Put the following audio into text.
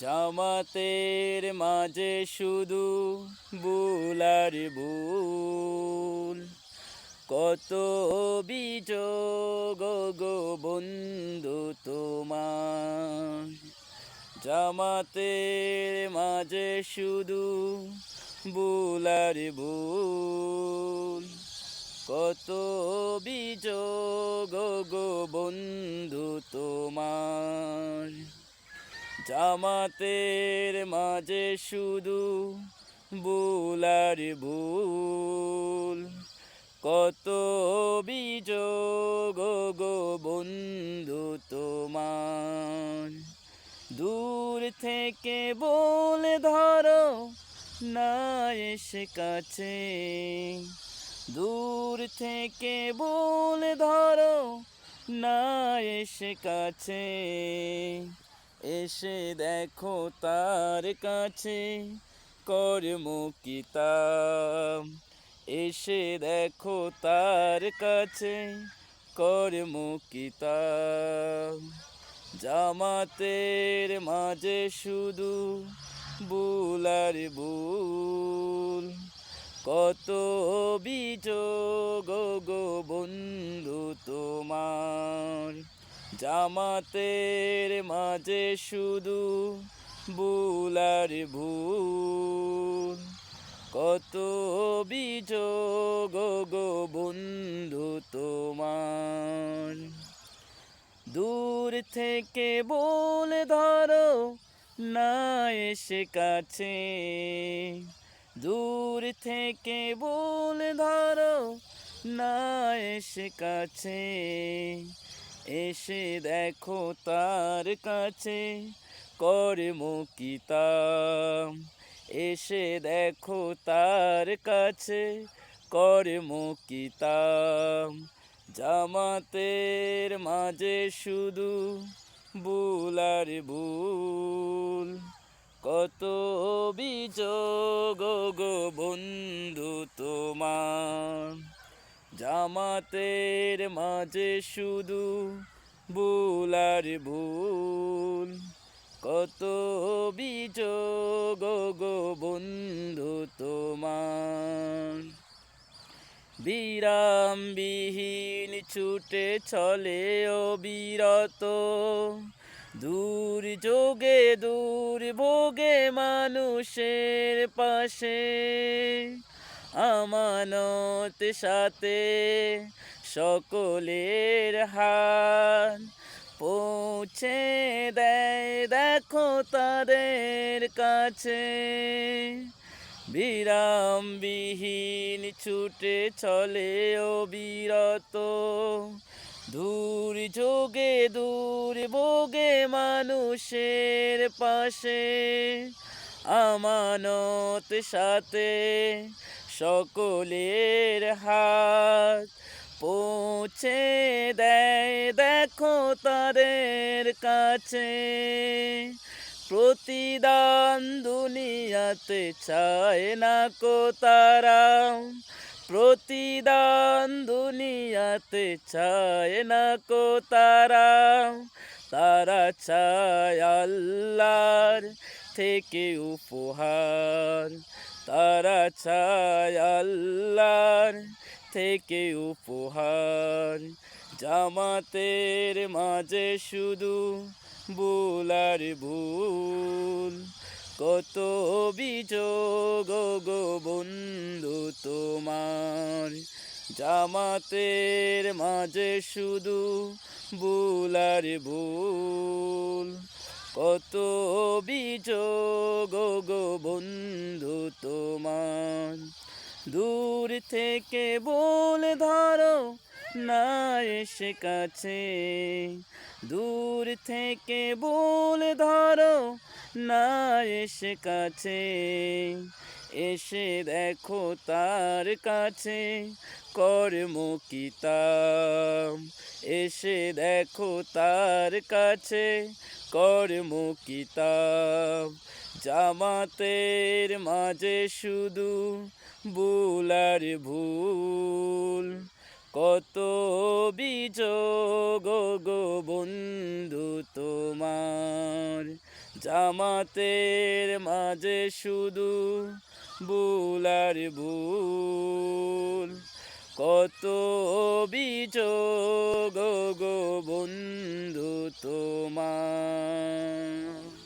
জামাতের মাঝে শুধু বুলার বুল, কত অভিযোগ গো বন্ধু তোমার। জামাতের মাঝে শুধু বুলার বুল, কত অভিযোগ গো বন্ধু তোমার। জামাতের মাঝে শুধু বুলার ভুল, কত অভিযোগ গো বন্ধু তোমার। দূর থেকে বলে ধরো না এসে কাছে, দূর থেকে বলে ধরো না এসে কাছে। এসে দেখো তার কাছে কর্ম কিতাব, এসে দেখো তার কাছে কর্ম কিতাব। জামাতের মাঝে শুধু বুলার বুল, কত অভিযোগ গো বন্ধু তোমার। জামাতের মাঝে শুধু বুলার ভুল, কত অভিযোগ গো বন্ধু তোমার। দূর থেকে বলে ধরো না এসে কাছে, দূর থেকে বলে ধরো না এসে কাছে। এসে দেখো তার কাছে কর্ম কিতাব, এসে দেখো তার কাছে কর্ম কিতাব। জামাতের মাঝে শুধু বুলার ভুল, কত অভিযোগ গো বন্ধু তোমার। জামাতের মাঝে শুধু বুলার ভুল, কত অভিযোগ গো বন্ধু তোমার। বিরামবিহীন ছুটে চলে অবিরত, দুর্যোগে দুর্ভোগে মানুষের পাশে। আমানত সাথে সকলের হাত পৌঁছে দেয় দেখো তাদের কাছে। বিরামবিহীন ছুটে চলে অবিরত, দুর্যোগে দুর্ভোগে মানুষের পাশে। আমানত সাথে সকলের হাত পৌঁছে দেয় দেখো তাদের কাছে। প্রতিদান দুনিয়াতে চায় না কো তারা, প্রতিদান দুনিয়াতে চায় না কো তারা। তারা চায় আল্লাহর থেকে উপহার, তারা চায় আল্লাহর থেকে উপহার। জামাতের মাঝে শুধু বুলার ভুল, কত অভিযোগ গো বন্ধু তোমার। জামাতের মাঝে শুধু বুলার ভুল, কত অভিযোগ গো বন্ধু তোমার। দূর থেকে বলে ধরো না এসে কাছে, দূর থেকে বলে ধরো না এসে কাছে। এসে দেখো তার কাছে কর্ম কিতাব, এসে দেখো তার কাছে কর্ম কিতাব। জামাতের মাঝে শুধু বুলার ভুল, কত অভিযোগ গো বন্ধু তোমার। জামাতের মাঝে শুধু ভুল আর ভুল, কত অভিযোগ গো বন্ধু তোমার।